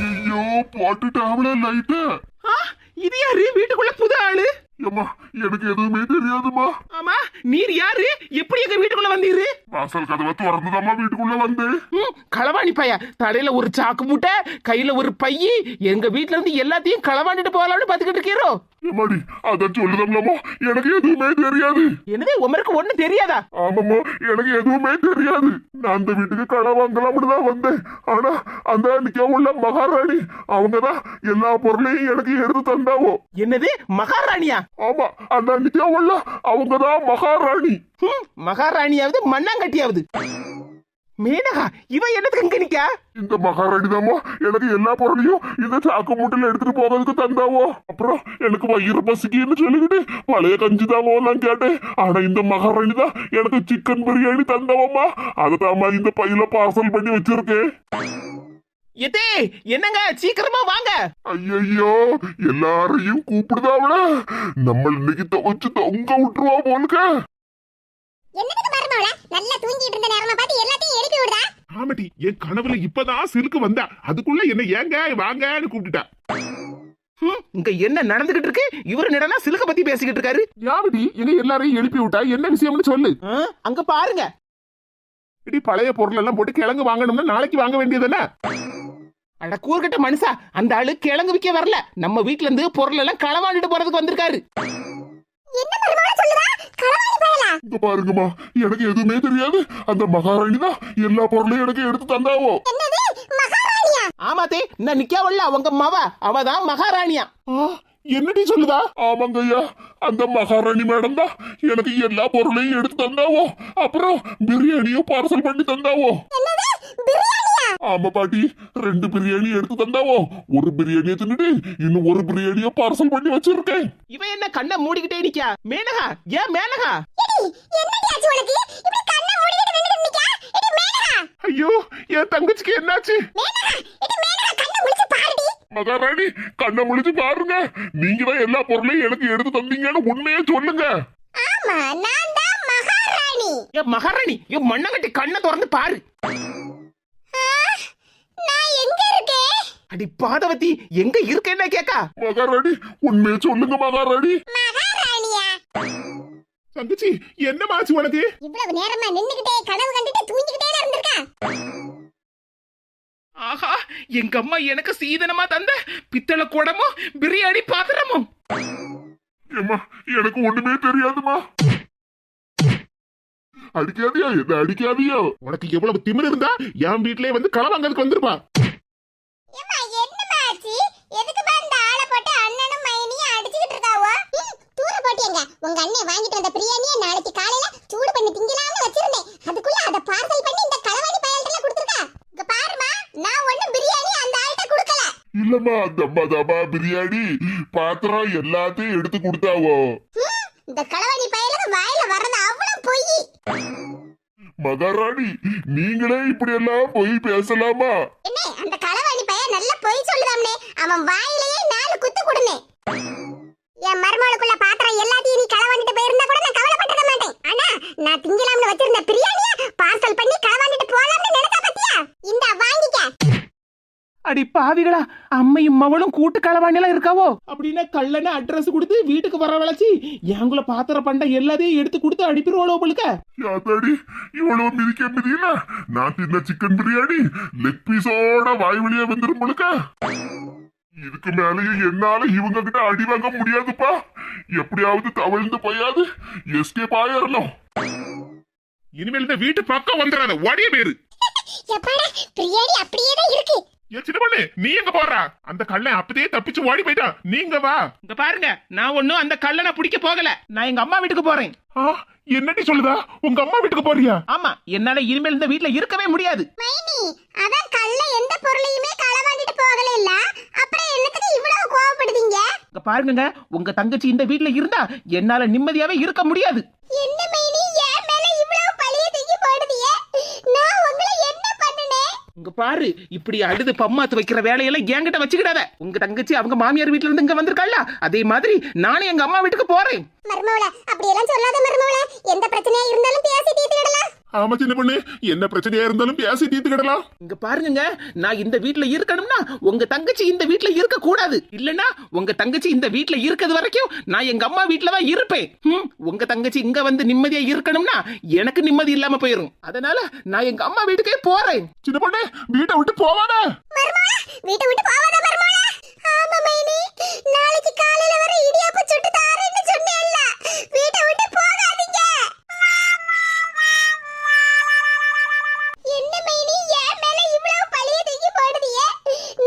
ஐயோ, போட்டுட்டாவல லைட்ட. இது யாரு? வீட்டுக்குள்ள புது ஆளு? ஏம்மா, எனக்கு எதுவுமே தெரியாதுமா. ஆமா, நீர் யாரு? எப்படி எங்க வீட்டுக்குள்ள வந்தீரு? வாசல் கதவை திறந்துதாம்மா வீட்டுக்குள்ள வந்தேன். களவாணி பைய, தலையில ஒரு சாக்கு மூட்டை, கையில ஒரு பையி, எங்க வீட்டுல இருந்து எல்லாத்தையும் களவாண்டிட்டு போகலாம்னு பாத்துக்கிட்டு இருக்கீரோ? ஏமாடி, அதான் சொல்லுதம்லமோ, எனக்கு எதுவுமே தெரியாது. என்னது, உமருக்கு ஒண்ணு தெரியாதா? ஆமாமோ, எனக்கு எதுவுமே தெரியாது. நான் அந்த வீட்டுக்கு கடை வாங்கலாம்னு தான் வந்தேன். ஆனா அந்த நிக்க உள்ள மகாராணி அவங்கதான் எல்லா பொருளையும் எனக்கு எடுத்து தந்தாவோ. என்னது, மகாராணியா? ஆமா, அந்த நிக்க உள்ள அவங்கதான் மகாராணி. மகாராணியாவது மண்ணாங்கட்டியாவது. மேனகா, இவன் என்னத்துக்கு இங்க நிக்கா? இந்த மகாராணி தாமோ எனக்கு எல்லா பொருளையும் இந்த சாக்கு மூட்டையில எடுத்துட்டு போறதுக்கு தந்தாவோ. அப்புறம் எனக்கு வயிறு பசிக்குன்னு சொல்லிக்கிட்டு பழைய கஞ்சி தாமோ நான் கேட்டேன். ஆனா இந்த மகாராணி தான் எனக்கு சிக்கன் பிரியாணி தந்தவம்மா. அதுதாம்மா இந்த பையில பார்சல் பண்ணி வச்சிருக்கேன். எதே, என்னங்க, சீக்கிரமா வாங்க. ஐயோ, எல்லாரையும் கூப்பிடுதாவல. நம்ம இன்னைக்கு துவச்சு தொங்க விட்டுருவா போலுக்க. என்னதுக்கு மருமவள நல்லா தூங்கிட்டு இருந்த நேரமா பார்த்து எல்லாத்தையும் எழுப்பி விடுறா. ஆமாட்டி, என் கனவுல இப்பதான் சிலுக்கு வந்தா. அதுக்குள்ள என்ன ஏங்க வாங்கன்னு கூப்பிட்டுட்டா. இங்க என்ன நடந்துகிட்டு இருக்கு? இவரு என்னடா சிலுக்க பத்தி பேசிக்கிட்டு இருக்காரு? யாவடி எங்க எல்லாரையும் எழுப்பி விட்டா? என்ன விஷயம்னு சொல்லு. அங்க பாருங்க. இடி, பழைய பொருள் எல்லாம் போட்டு கிழங்கு வாங்கணும்னா நாளைக்கு வாங்க வேண்டியதுதானே? அட கூறுகட்ட மனுஷா, அந்த ஆளு கிழங்கு விக்க வரல, நம்ம வீட்டுல இருந்து பொருள் எல்லாம் களவாண்டிட்டு போறதுக்கு வந்திருக்காரு. என்ன மருமவள சொல்லுறா? களவாணி பயலா? இங்க பாருங்கம்மா, எனக்கு எதுவுமே தெரியாது. அந்த மகாராணி தான் எல்லா பொருளையும் எனக்கு எடுத்து தந்தாவோ. என்னது, மகாராணியா? ஆமாத்தே, நான் நிக்காவல்ல அவங்க மவ, அவதான் மகாராணியா. என்னடி சொல்லுதா? ஆமாங்க ஐயா, அந்த மகாராணி மேடம் தான் எனக்கு எல்லா பொருளையும் எடுத்து தந்தாவோ. அப்புறம் பிரியாணியும் பார்சல் பண்ணி தந்தாவோ. என்னது, பிரியாணியா? ஆமா பாட்டி, 2 பிரியாணி எடுத்து தந்தாவோ. ஒரு பிரியாணியை தின்னுட்டு இன்னும் ஒரு பிரியாணியை பார்சல் பண்ணி வச்சிருக்கேன். இவன் என்ன கண்ணை மூடிக்கிட்டே நிக்கா? மேனகா, ஏன் மேனகா? என்னடி ஆச்சு உனக்கு? இப்படி கண்ணை என் தங்கச்சிக்கு என்னாச்சு? மகாராணி கண்ணை முழிச்சு பாருங்க. நீங்க தான் எல்லா பொருளையும் எனக்கு எடுத்து தந்தீங்கன்னு உண்மையே சொல்லுங்க. ஆமா, நான் தான் மகாராணி. என் மகாராணி, என் மண்ணங்கட்டி கண்ணை திறந்து பாரு. நான் எங்க இருக்கேன்? அடி பாதவதி, எங்க இருக்கேன்னா கேக்கா? மகாராணி உண்மையே சொல்லுங்க மகாராணி. மகாராணியா? தங்கச்சி என்னமாச்சு உனக்கு? இவ்வளவு நேரமா நின்னுகிட்டே கனவு கண்டுட்டு தூங்கிக்கிட்டே இருந்திருக்கா? ஆஹா, எங்க அம்மா எனக்கு சீதனமா தந்த பித்தளை குடமும் பிரியாணி பாத்திரமும். ஏம்மா எனக்கு ஒண்ணுமே தெரியாதுமா. அடிக்காதியா, என்ன அடிக்காதியா? உனக்கு எவ்வளவு திமிரு இருந்தா என் வீட்லயே வந்து களை வாங்கிறதுக்கு வந்திருப்பா. ஏம்மா என்னம்மா ஆச்சு? எதுக்கு இந்த ஆளை போட்டு அண்ணனும் மைனியும் அடிச்சிட்டு இருக்காவோ? தூர போட்டியங்க. உங்க அண்ணன் வாங்கிட்டு வந்த பிரியாணியை நாளைக்கு காலையில சூடு பண்ணி திங்கலாம்னு வச்சிருந்தேன். அதுக்குள்ள அத பார்சல் பண்ணி இந்த களவாணி பயல்கிட்ட கொடுத்துருக்கா. இங்க பாருமா, நான் ஒண்ணும் பிரியாணி அந்த ஆள்கிட்ட கொடுக்கல. இல்லம்மா, தம்மா பிரியாணி பாத்திரம் எல்லாத்தையும் எடுத்து கொடுத்தாவோ. இந்த களவாணி பயலுக்கு வாயில வர்றது அவ்வளவு பொய். மகாராணி நீங்களே இப்படி எல்லாம் பொய் பேசலாமா? என்ன அந்த களவாணி பையன் நல்ல பொய் சொல்லுதாம்னே. அவன் வாயிலேயே 4 குத்து கொடுனே. என் மருமகளுக்குள்ள பாத்திரம் எல்லாத்தையும் நீ களவாண்டிட்டு போயிருந்தா கூட நான் கவலைப்பட்டிருக்க மாட்டேன். ஆனா நான் திங்கலாம்னு வச்சிருந்த பிரியாணியை பார்சல் பண்ணி களவாண்டிட்டு போலாம்னு நினைச்சா பத்தியா? இந்த வாங்கிக்க. அடி பாவிகளா, அம்மையும் மவளும் கூட்டு களவாணிலாம் இருக்காவோ? அப்படின்னா கல்லனை அட்ரஸ் கொடுத்து வீட்டுக்கு வர வளைச்சி எங்குள்ள பாத்திர பண்டை எல்லாத்தையும் எடுத்து கொடுத்து அடிப்பிருவாளோ போலுக்க. யாத்தாடி இவ்வளவு மிதிக்கல. நான் தின்ன சிக்கன் பிரியாணி லெக் பீஸோட வாய் வழியா வந்துரும் போலுக்க. இதுக்கு மேலேயும் என்னால இவங்க கிட்ட அடி வாங்க முடியாதுப்பா. எப்படியாவது தவழ்ந்து போயாது எஸ்கேப் ஆயிரணும். இனிமேல் இந்த வீட்டு பக்கம் வந்துடாத, ஓடிய பேரு. எப்பாடா பிரியாணி அப்படியே தான் இருக்கு. ஏன் சின்ன பொண்ணு, நீ எங்க போறா? அந்த கள்ளன் அப்பதே தப்பிச்சு ஓடி போயிட்டான். நீங்க வா. இங்க பாருங்க, நான் ஒண்ணும் அந்த கல்லனை பிடிக்க போகல. நான் எங்க அம்மா வீட்டுக்கு போறேன். என்னடி சொல்லுதா? உங்க அம்மா வீட்டுக்கு போறியா? ஆமா, என்னால இனிமேல் இந்த வீட்ல இருக்கவே முடியாது. மைனி, அதான் கள்ள எந்த பொருளையுமே களவாண்டிட்டு போகல இல்ல. அப்புறம் என்னத்துக்கு இவ்வளவு கோவப்படுதீங்க? இங்க பாருங்க, உங்க தங்கச்சி இந்த வீட்ல இருந்தா என்னால நிம்மதியாவே இருக்க முடியாது. என்ன மைனி, என் மேல இவ்வளவு பழிய தூக்கி போடுதியே? நான் உங்களை என்ன பண்ணுனேன்? இங்க பாரு, இப்படி அழுது பம்மாத்து வைக்கிற வேலையெல்லாம் என்கிட்ட வச்சுக்கிடாத. உங்க தங்கச்சி அவங்க மாமியார் வீட்டுல இருந்து இங்க வந்திருக்காள்ல, அதே மாதிரி நானே எங்க அம்மா வீட்டுக்கு போறேன். மர்மவள, அப்படி எல்லாம் சொல்லாத மர்மவள. எந்த பிரச்சனையா இருந்தாலும் பேசி தீர்த்துடலாம். ஆமா சின்ன பொண்ணு, என்ன பிரச்சனையா இருந்தாலும் பேசி தீர்த்துக்கிடலாம். இங்க பாருங்க, நான் இந்த வீட்ல இருக்கணும்னா உங்க தங்கச்சி இந்த வீட்ல இருக்க கூடாது. இல்லனா உங்க தங்கச்சி இந்த வீட்ல இருக்கிறது வரைக்கும் நான் எங்க அம்மா வீட்ல தான் இருப்பேன். உங்க தங்கச்சி இங்க வந்து நிம்மதியா இருக்கணும்னா எனக்கு நிம்மதி இல்லாம போயிரும். அதனால நான் எங்க அம்மா வீட்டுக்கே போறேன். சின்ன பொண்ணு, வீட்டை விட்டு போவாத. மர்மவள, வீட்டை விட்டு போவாத மர்மவள. ஆமா மைனி, நாளைக்கு காலையில வர இடியாப்ப சுட்டு தாரேன்னு சொன்னேன்ல. வீட்டை விட்டு போகாதீங்க. என்ன மைனி, என் மேல இவ்வளவு பழிய தூக்கி போடுதியே?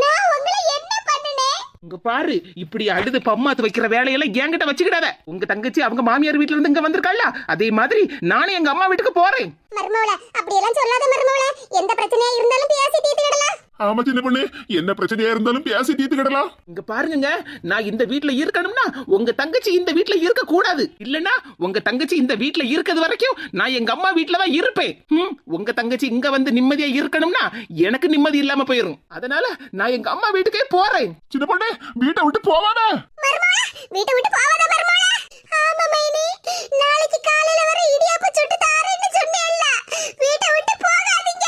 நான் உங்களை என்ன பண்ணுனேன்? இங்க பாரு, இப்படி அழுது பம்மாத்து வைக்கிற வேலையெல்லாம் என்கிட்ட வச்சுக்கிடாத. உங்க தங்கச்சி அவங்க மாமியார் வீட்டுல இருந்து இங்க வந்திருக்காள்ல, அதே மாதிரி நானே எங்க அம்மா வீட்டுக்கு போறேன். மர்மவள, அப்படி எல்லாம் சொல்லாத மர்மவள. எந்த பிரச்சனையா இருந்தாலும் பேசி தீர்த்துடலாம். ஆமா சின்ன பொண்ணு, என்ன பிரச்சனையா இருந்தாலும் பேசி தீர்த்துக்கிடலாம். இங்க பாருங்க, நான் இந்த வீட்ல இருக்கணும்னா உங்க தங்கச்சி இந்த வீட்ல இருக்க கூடாது. இல்லனா உங்க தங்கச்சி இந்த வீட்ல இருக்கிறது வரைக்கும் நான் எங்க அம்மா வீட்ல தான் இருப்பேன். உங்க தங்கச்சி இங்க வந்து நிம்மதியா இருக்கணும்னா எனக்கு நிம்மதி இல்லாம போயிரும். அதனால நான் எங்க அம்மா வீட்டுக்கே போறேன். சின்ன பொண்ணு, வீட்டை விட்டு போவாத. மர்மவள, வீட்டை விட்டு போவாத மர்மவள. ஆமா மைனி, நாளைக்கு காலையில வர இடியாப்ப சுட்டு தாரேன்னு சொன்னேன்ல. வீட்டை விட்டு போகாதீங்க.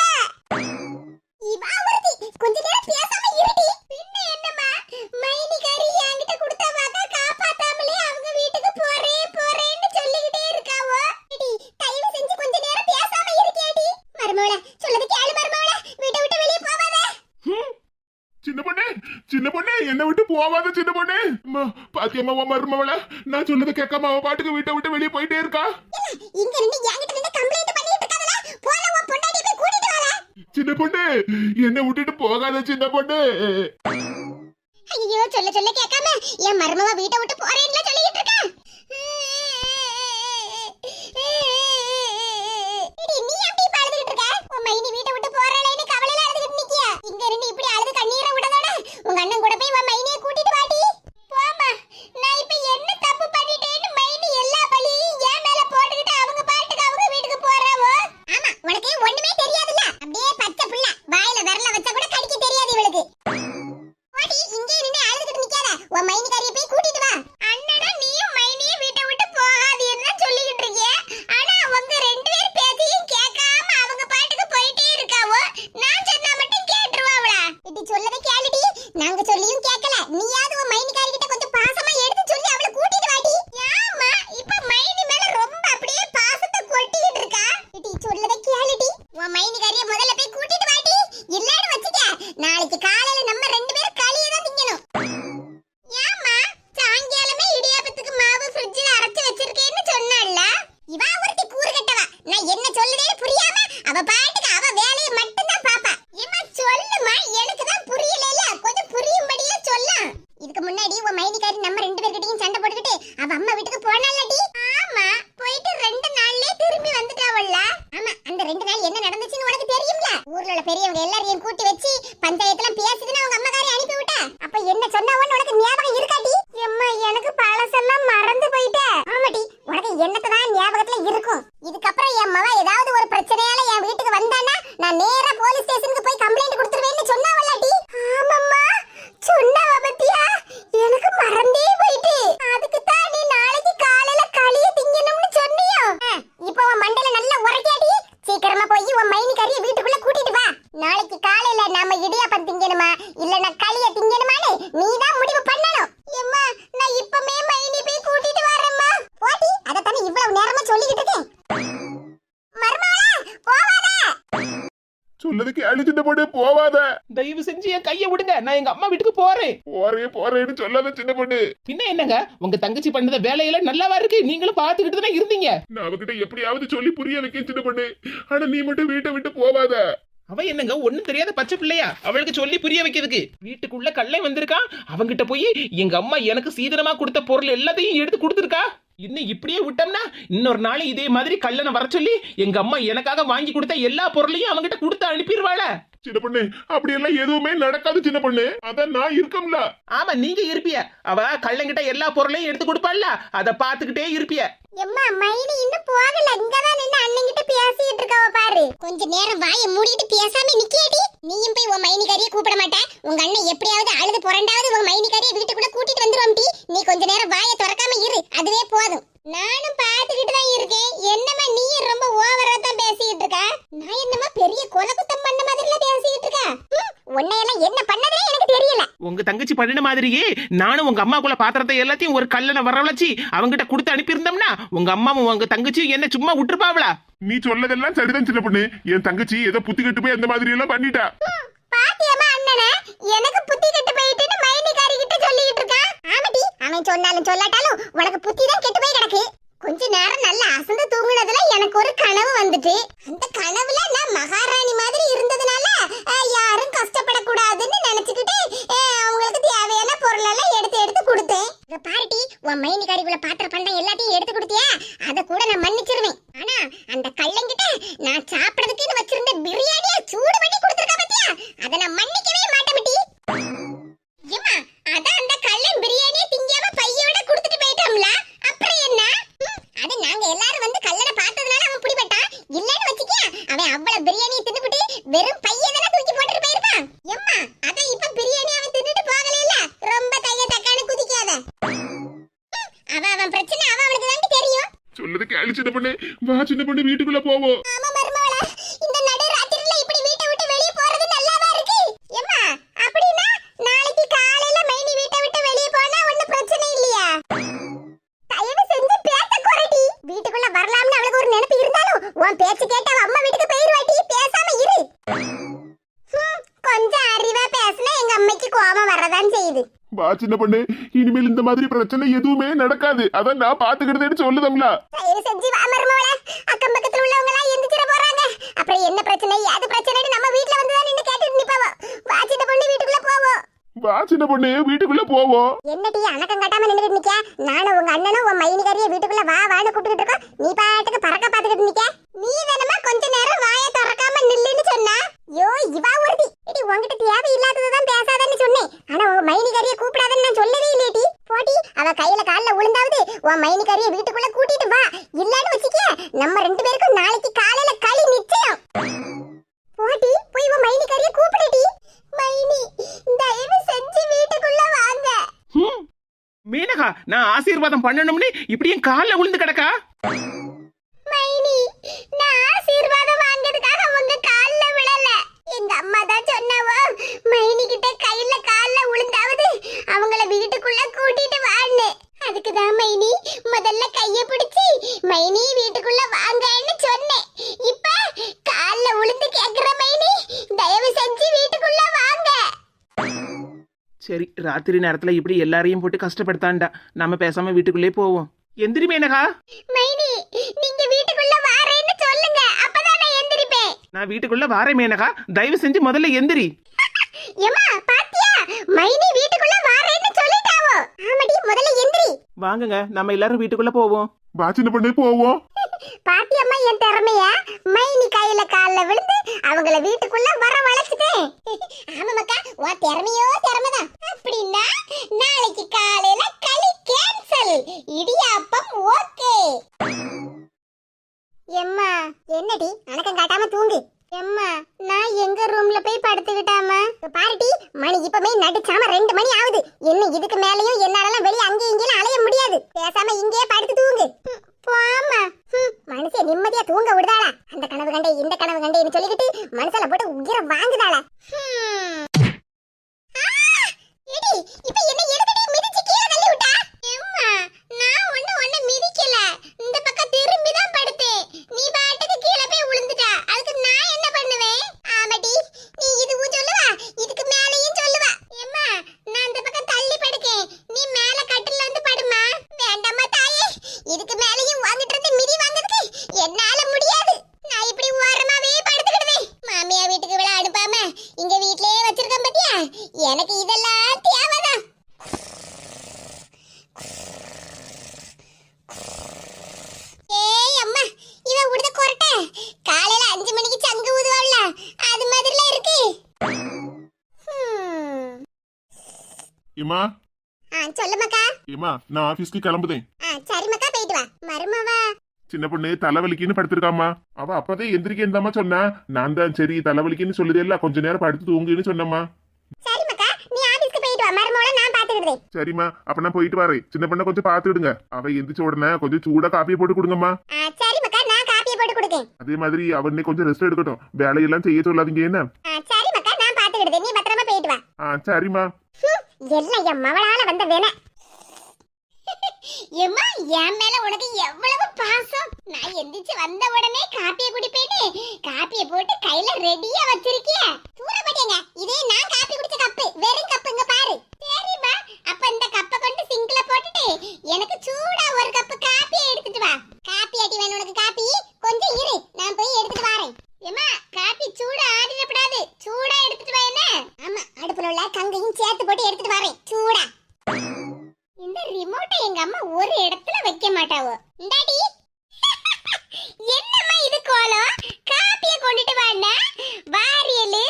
இவாவர்தி, கொஞ்ச நேரம் பேசாம இருடி. பின்ன என்னம்மா, மைனிகாரி என்கிட்ட கொடுத்த வாக்க காப்பாத்தாமலே அவங்க வீட்டுக்கு போறேன்னு சொல்லிக்கிட்டே இருக்காவோ. எடி, தயவு செஞ்சு கொஞ்ச நேரம் பேசாம இருக்கேடி. மர்மவள, சொல்லது கேளு மர்மவள. வீட்டை விட்டு வெளிய போவாத. சின்ன பொண்ணு என்ன விட்டு போவாத சின்ன பொண்ணு. பாத்தியம்மா மருமவள, நான் சொன்னதை கேட்காம அவ பாட்டுக்கு வீட்டை விட்டு வெளியே போயிட்டே இருக்கா. இங்க இருந்து என்கிட்ட நின்னு கம்ப்ளைண்ட் பண்ணிட்டு இருக்காதல. போல உன் பொண்டாட்டி போய் கூட்டிட்டு வாடா. சின்ன பொண்ணு, என்ன விட்டுட்டு போகாத சின்ன பொண்ணு. ஐயோ, சொல்ல கேட்காம என் மருமவ வீட்டை விட்டு போறேன்னு சொல்லிட்டு இருக்கா. நீ எப்படி அழுதுகிட்டு இருக்க? உன் மைனி வீட்டை விட்டு போறேன்னு கவலையில அழுதுகிட்டு நிக்கியா? இங்க இருந்து இப்படி அழுது கண்ணீரை விடாதோட உங்க அண்ணன் கூட போய் உன் மைனியை கூட்டிட்டு வாடி. போமா, நான் இப்ப என்ன தப்பு பண்ணிட்டேன்னு மைனி எல்லா பழியையும் என் மேல போட்டுக்கிட்டு அவங்க பாட்டுக்கு அவங்க வீட்டுக்கு போறாவோ. ஆமா, உனக்கு ஒண்ணுமே தெரியாதுல்ல. அப்படியே பச்சை புள்ள மைனிகாரிய முதல்ல போய் கூட்டிட்டு வாடி. இல்லன்னு வச்சுக்க, நாளைக்கு காலையில நம்ம ரெண்டு பேரும் களியை தான் திங்கணும். ஏம்மா சாயங்காலமே இடியாப்பத்துக்கு மாவு ஃப்ரிட்ஜ்ல அரைச்சு வச்சிருக்கேன்னு சொன்னால, இவா ஒருத்தி கூறு கட்டவா. நான் என்ன சொல்லுதேன்னு புரியாம அவ பாட்டுக்கு அவ வேலையை மட்டும் தான் பாப்பா. ஏம்மா சொல்லுமா, எனக்கு தான் புரியல, கொஞ்சம் புரியும்படியா சொல்லலாம். இதுக்கு முன்னாடி உன் மைனிகாரி நம்ம ரெண்டு பேர்கிட்டயும் சண்டை போட்டுக்கிட்டு அவ அம்மா வீட்டுக்கு போனாலடி. ஆமா, போயிட்டு 2 நாள்லயே திரும்பி வந்துட்டாவல்ல. ஆமா, அந்த 2 நாள் என்ன நடந்துச்சுன்னு உனக்கு தெரியும்ல. ஊர்ல உள்ள பெரியவங்க எல்லாரையும் கூட்டி வச்சு பஞ்சாயத்துல பேசிதுன்னு அவங்க அம்மாக்காரி அனுப்பி விட்டா. அப்ப என்ன சொன்னவன்னு உனக்கு ஞாபகம் இருக்காடி? அம்மா, எனக்கு பழசெல்லாம் மறந்து போயிட்டே. ஆமாடி, உனக்கு என்னத்தான் ஞாபகத்துல இருக்கும். இதுக்கப்புறம் என் மவ ஏதாவது ஒரு பிரச்சனையால என் வீட்டுக்கு வந்தானா நான் நேரா போலீஸ் ஸ்டேஷனுக்கு போய் கம்ப்ளைண்ட் கொடுத்துருவேன்னு சொன்னாவல்லடி. ஆமாம்மா, சொன்னவ பத்தியா? எனக்கு மறந்தே போயிட்டு. அதுக்கு தான் நீ நாளைக்கு காலையில களிய திங்கணும்னு சொன்னியோ. இப்போ உன் மண்டையில நல்லா உரைக்காடி. சீக்கிரமா போய் உன் மைனி கறிய வீட்டுக்குள்ள கூட்டிட்டு வா. நாளைக்கு காலையில நாம இடியாப்பம் திங்கணுமா இல்லனா களிய திங்கணுமான்னு நீ தான் முடிவு பண்ணணும். அம்மா, நான் இப்பமே மைனி போய் கூட்டிட்டு வரேம்மா. போடி, அத தானே இவ்வளவு நேரமா சொல்லிக்கிட்டு இருக்கேன். மர்மவளா, போவாத. சொல்லதுக்கு அழிச்சிட்டு போட்டு போவாத. தயவு செஞ்சு என் கையை விடுங்க, நான் எங்க அம்மா வீட்டுக்கு போறேன். போறேன்னு சொல்லாத சின்ன பொண்ணு. பின்ன என்னங்க, உங்க தங்கச்சி பண்ணத வேலையெல்லாம் நல்லாவா இருக்கு? நீங்களும் பாத்துக்கிட்டு தானே இருந்தீங்க. நான் அவகிட்ட எப்படியாவது சொல்லி புரிய வைக்க சின்ன பொண்ணு. ஆனா நீ மட்டும் வீட்டை விட்டு போவாத. அவ என்னங்க ஒண்ணும் தெரியாத பச்சை பிள்ளையா? அவளுக்கு சொல்லி புரிய வைக்கிறதுக்கு வீட்டுக்குள்ள கள்ளை வந்திருக்கான். அவங்கிட்ட போய் எங்க அம்மா எனக்கு சீதனமா கொடுத்த பொருள் எல்லாத்தையும் எடுத்து கொடுத்துருக்கா. இன்னும் இப்படியே விட்டோம்னா இன்னொரு நாள் இதே மாதிரி கள்ளனை வர சொல்லி எங்க அம்மா எனக்காக வாங்கி கொடுத்த எல்லா பொருளையும் அவங்கிட்ட கொடுத்து அனுப்பிடுவாள. சின்ன பொண்ணு, அப்படி எல்லாம் எதுவுமே நடக்காது சின்ன பொண்ணு. அதான் நான் இருக்கம்ல. ஆமா, நீங்க இருப்பிய. அவ கள்ளங்கிட்ட எல்லா பொருளையும் எடுத்து கொடுப்பாள்ல, அத பாத்துக்கிட்டே இருப்பிய. எம்மா, மைனி இன்னும் போகல. இங்கதான் நின்னு அண்ணன்கிட்ட பேசிட்டு இருக்கவ பாரு. கொஞ்ச நேரம் வாயை மூடிட்டு பேசாம நிக்கியடி. நீயும் போய் உன் மைனிகாரிய கூப்பிட மாட்டே. உங்க அண்ணன் எப்படியாவது அழுது புரண்டாவது உன் மைனிகாரிய வீட்டுக்குள்ள கூட்டிட்டு வந்துருவோம். நீ கொஞ்ச நேரம் வாயை திறக்காம இரு, அதுவே போதும். நானும் பாத்துக்கிட்டு தான் இருக்கேன். என்னமா நீ ரொம்ப ஓவரா தான் பேசிட்டு இருக்க? நான் என்னமா பெரிய கொலகுத்தம் பண்ண மாதிரில பேசிட்டு இருக்க? உன்னையெல்லாம் என்ன பண்ணதே எனக்கு தெரியல. உங்க தங்கச்சி பண்ணின மாதிரியே நானும் உங்க அம்மாக்குள்ள பாத்திரத்தை எல்லாத்தையும் ஒரு கல்லனை வரவழைச்சி அவங்கிட்ட கொடுத்து அனுப்பியிருந்தோம்னா உங்க அம்மாவும் உங்க தங்கச்சியும் என்ன சும்மா விட்டுருப்பாவளா? நீ சொல்லதெல்லாம் சரிதான் சின்ன பொண்ணு. என் தங்கச்சி ஏதோ புத்தி கட்டு போய் அந்த மாதிரி எல்லாம் பண்ணிட்டா. பாத்தியம்மா அண்ணனே, எனக்கு புத்தி கெட்டு போயிட்டுன்னு மைனிகாரி கிட்ட சொல்லிட்டு இருக்கான். ஆமாடி, அவன் சொன்னாலும் சொல்லாட்டாலும் உனக்கு புத்தி தான் கெட்டு போய் கிடக்கு. கொஞ்ச நேரம் நல்லா அசந்து தூங்குனதுல எனக்கு ஒரு கனவு வந்துட்டு. அந்த கனவுல நான் மகாராணி மாதிரி இருந்ததுனால யாரும் கஷ்டப்படக்கூடாதுன்னு நினைச்சுக்கிட்டு அவங்களுக்கு தேவையான பொருள் எல்லாம் எடுத்து கொடுத்தேன். இத பாருடி, உன் மைனிகாரிக்குள்ள பாத்திர பண்டம் எல்லாத்தையும் எடுத்து கொடுத்தியா, அத கூட நான் மன்னிச்சிருவேன். ஆனா அந்த கள்ளங்கிட்ட நான் சாப்பிடுறதுக்குன்னு வச்சிருந்த பிரியாணியை சூடு பண்ணி கொடுத்துருக்க பத்தியா, அத நான் மன்னிக்கவே மாட்டேன்டி. ஏமா, அதான் அந்த கள்ளன் பிரியாணியை திங்காம பையோட கொடுத்துட்டு போயிட்டாம்ல, அப்புறம் என்ன? அது நாங்க எல்லாரும் வந்து கள்ளனை பார்த்ததுனால அவன் பிடிபட்டான். இல்லன்னு வச்சுக்க, அவன் அவ்வளவு பிரியாணியை தின்னுபிட்டு வெறும் பையதான தூக்கி போட்டுட்டு போயிருப்பான். எம்மா, அதான் இப்ப பிரியாணி அவன் தின்னுட்டு போகலையில, ரொம்ப கைய தக்கான குதிக்காத. அவன் பிரச்சனை அவனுக்கு தான் தெரியும். சொல்லதுக்கு அழி சின்ன பொண்ணு. வா சின்ன பொண்ணு, வீட்டுக்குள்ள போவோம். ஆமா மருமகளா, இந்த நடு ராத்திரில இப்படி வீட்டை விட்டு வெளிய போறது நல்லாவா இருக்கு? எம்மா, அப்படினா நாளைக்கு காலையில மைனி வீட்டை விட்டு வெளிய போனா ஒண்ணும் பிரச்சனை இல்லையா? தயவு செஞ்சு பேச குறடி. வீட்டுக்குள்ள வரலாம்னு அவளுக்கு ஒரு நினைப்பு இருந்தாலும் உன் பேச்சு கேட்ட அவ அம்மா வீட்டுக்கு போயிருவாடி. பேசாம இரு. கொஞ்சம் அறிவா பேசினா எங்க அம்மைக்கு கோபம் வரதான் செய்யுது. வா சின்ன பொண்ணு, இனிமேல் இந்த மாதிரி பிரச்சனை எதுவுமே நடக்காது. அதான் நான் பாத்துக்கிட்டேன்னு சொல்லுதம்ல. தயவு செஞ்சு வா மருமகளா. அக்கம் பக்கத்துல உள்ளவங்க எல்லாம் எந்திரிச்சிட போறாங்க. அப்புறம் என்ன பிரச்சனை அது பிரச்சனைன்னு நம்ம வீட்ல வந்து தான் நின்னு கேட்டுட்டு நிப்பாவோ. வா சின்ன பொண்ணு, வீட்டுக்குள்ள போவோம். வா சின்ன பொண்ணு, வீட்டுக்குள்ள போவோம். என்னடி அணக்கம் காட்டாம நின்னுட்டு நிக்க? நானும் உங்க அண்ணனும் உன் மைனிகாரிய வீட்டுக்குள்ள வா வான்னு கூப்பிட்டுட்டு இருக்கோம். நீ பாட்டுக்கு பறக்க பாத்துக்கிட்டு நிக்க. நீ வேணுமா கொஞ்ச நேரம் வாயை திறக்காம நில்லுன்னு சொன்னா? யோ, இவா ஒருத்தி. எடி, உன்கிட்ட தேவை இல்லாததான் பேசாதன்னு சொன்னேன். ஆனா உன் மைனிகாரிய கூப்பிடாதன்னு நான் சொல்லவே இல்லையடி. போடி, அவ கையில கால்ல விழுந்தாவது உன் மைனிகாரிய வீட்டுக்குள்ள கூட்டிட்டு வா. இல்லன்னு வச்சுக்க, நம்ம 2 பேருக்கும் நாளைக்கு காலையில களி நிச்சயம். போடி, போய் உன் மைனிகாரிய கூப்பிடுடி. மைனி, தயவு செஞ்சு வீட்டுக்குள்ள வாங்க. மேனகா, நான் ஆசீர்வாதம் பண்ணணும்னு இப்படியே கால்ல விழுந்து கிடக்கா? மைனி, நான் ஆசீர்வாதம் வாங்கிறதுக்காக உங்க கால்ல விழல. எங்க அம்மா தான் சொன்னாவோ, மைனி கிட்ட கையில கால்ல விழுந்தாவது அவங்கள வீட்டுக்குள்ள கூட்டிட்டு வான்னு. அதுக்கு தான் மைனி முதல்ல கைய பிடிச்சி மைனி வீட்டுக்குள்ள வாங்கன்னு சொன்னேன். இப்ப கால்ல விழுந்து சரி, ராத்திரி நேரத்துல இப்படி எல்லாரையும் போட்டு கஷ்டப்படுத்தாண்டா. நம்ம பேசாம வீட்டுக்குள்ளே போவோம். எந்திரி மேனகா. மைனி நீங்க வீட்டுக்குள்ள வாரேன்னு சொல்லுங்க, அப்பதான் நான் எந்திரிப்பேன். நான் வீட்டுக்குள்ள வாரேன் மேனகா, தயவு செஞ்சு முதல்ல எந்திரி. ஏமா பாத்தியா, மைனி வீட்டுக்குள்ள வாரேன்னு சொல்லிட்டாவோ. ஆமாடி, முதல்ல எந்திரி. வாங்குங்க, நம்ம எல்லாரும் வீட்டுக்குள்ள போவோம். வா சின்ன பொண்ணு போவோம். பாத்தியம்மா என் திறமைய, மைனி கையில கால்ல விழுந்து அவங்கள வீட்டுக்குள்ள வர வளைச்சிட்டேன். ஆமாக்கா, உன் திறமையோ திறமைதான். அப்படின்னா நாளைக்கு காலையில களி கேன்சல், இடியாப்பம் ஓகே. எம்மா என்னடி அணக்கம் காட்டாம தூங்கு. எம்மா நான் எங்க ரூம்ல போய் படுத்துக்கிட்டாமா. பாருடி, மணி இப்பமே நடுச்சாம 2 மணி ஆகுது. இன்னும் இதுக்கு மேலயும் என்னாலலாம் வெளிய அங்கே இங்கேயும் அலைய முடியாது. பேசாம இங்கேயே படுத்து தூங்கு. போமா, மனுஷன் நிம்மதியா தூங்க விடுதாளா? அந்த கனவு கண்டே இந்த கனவு கண்டேன்னு சொல்லிக்கிட்டு மனுஷால போட்டு உயிரை வாங்குதாளா? இப்ப என்ன எதுக்கடி மிதிச்சு கீழே தள்ளி விட்டா? அம்மா நான் ஒண்ணு மிதிக்கல, இந்த பக்கம் திரும்பி தான் படுத்தேன். நீ பாட்டுக்கு கீழே போய் விழுந்துட்டா, அதுக்கு நான் என்ன பண்ணுவேன்? ஆமாடி, நீ இதுவும் சொல்லுவா, இதுக்கு மேலயும் சொல்லுவா. அம்மா நான் இந்த பக்கம் தள்ளி படுக்கேன், நீ மேல கட்டில்ல வந்து படுமா. வேண்டாமா தாயே, இதுக்கு மேலயும் வாங்கிட்டு இருந்து மிதி வாங்குறதுக்கு என்னால முடியாது. நான் இப்படி ஓரமாவே படுத்துக்கிடுவேன். மாமியா வீட்டுக்கு விழா அனுப்பாம இங்க வீட்லயே வச்சிருக்கேன் பாத்தியா, எனக்கு இதெல்லாம் தேவைதான். ஏய் அம்மா, இவ உடுத கொரட்ட காலையில 5 மணிக்கு சங்கு ஊதுவாள்ல, அது மாதிரில இருக்கு. ஏமா சொல்லுமாக்கா. ஏமா நான் ஆபீஸ்க்கு கிளம்புதேன். சரி மக்கா, போயிட்டு வா. மருமவா சின்ன பொண்ணு தலைவலிக்குன்னு படுத்திருக்காமா. அவ அப்பதே எந்திரிக்கேன்னு தாமா சொன்னா. நான் தான் சரி தலைவலிக்குன்னு சொல்லுதேல்ல, கொஞ்ச நேரம் படுத்து தூங்குன்னு சொன்னம்மா. சரி மக்கா, நீ ஆபீஸ்க்கு போயிட்டு வா, மருமவள நான் பாத்துக்கிடுறேன். சரிம்மா, அப்ப நான் போயிட்டு வரேன். சின்ன பொண்ணை கொஞ்சம் பாத்துடுங்க. அவ எந்திரிச்ச உடனே கொஞ்சம் சூடா காப்பியை போட்டு கொடுங்கம்மா. சரி மக்கா, நான் காப்பியை போட்டு கொடுக்கேன். அதே மாதிரி அவனே கொஞ்சம் ரெஸ்ட் எடுக்கட்டும், வேலையெல்லாம் செய்ய சொல்லாதீங்க என்ன. சரி மக்கா, நான் பாத்துக்கிடுறேன், நீ பத்திரமா போயிட்டு வா. சரிம்மா. எல்லாம் என் மவளால வந்த வேணா. எம்மா என் மேல உனக்கு எவ்வளவு பாசம். நான் எந்திரிச்சு வந்த உடனே காப்பியை குடிப்பேன்னு காப்பியை போட்டு கையில ரெடியா வச்சிருக்கிய. தூர போட்டேங்க, இதே நான் காப்பி குடிச்ச கப்பு, வெறும் கப்புங்க பாரு. சரிம்மா, அப்ப இந்த கப்பை கொண்டு சிங்க்ல போட்டுட்டு எனக்கு சூடா ஒரு கப்பு காப்பியை எடுத்துட்டு வா. காப்பி ஆட்டி வேணும் உனக்கு காப்பி, கொஞ்சம் இரு, நான் போய் எடுத்துட்டு வரேன். ஏமா காப்பி சூடா ஆறிடப்படாது, சூடா எடுத்துட்டு வா. என்ன? ஆமா, அடுப்புல உள்ள கங்கையும் சேர்த்து போட்டு எடுத்துட்டு வரேன் சூடா. இந்த ரிமோட்டை எங்க அம்மா ஒரு இடத்துல வைக்க மாட்டாவோ. இந்தாடி என்னம்மா இது கோலம், காப்பியை கொண்டுட்டு வாண்ணா. வாரியலு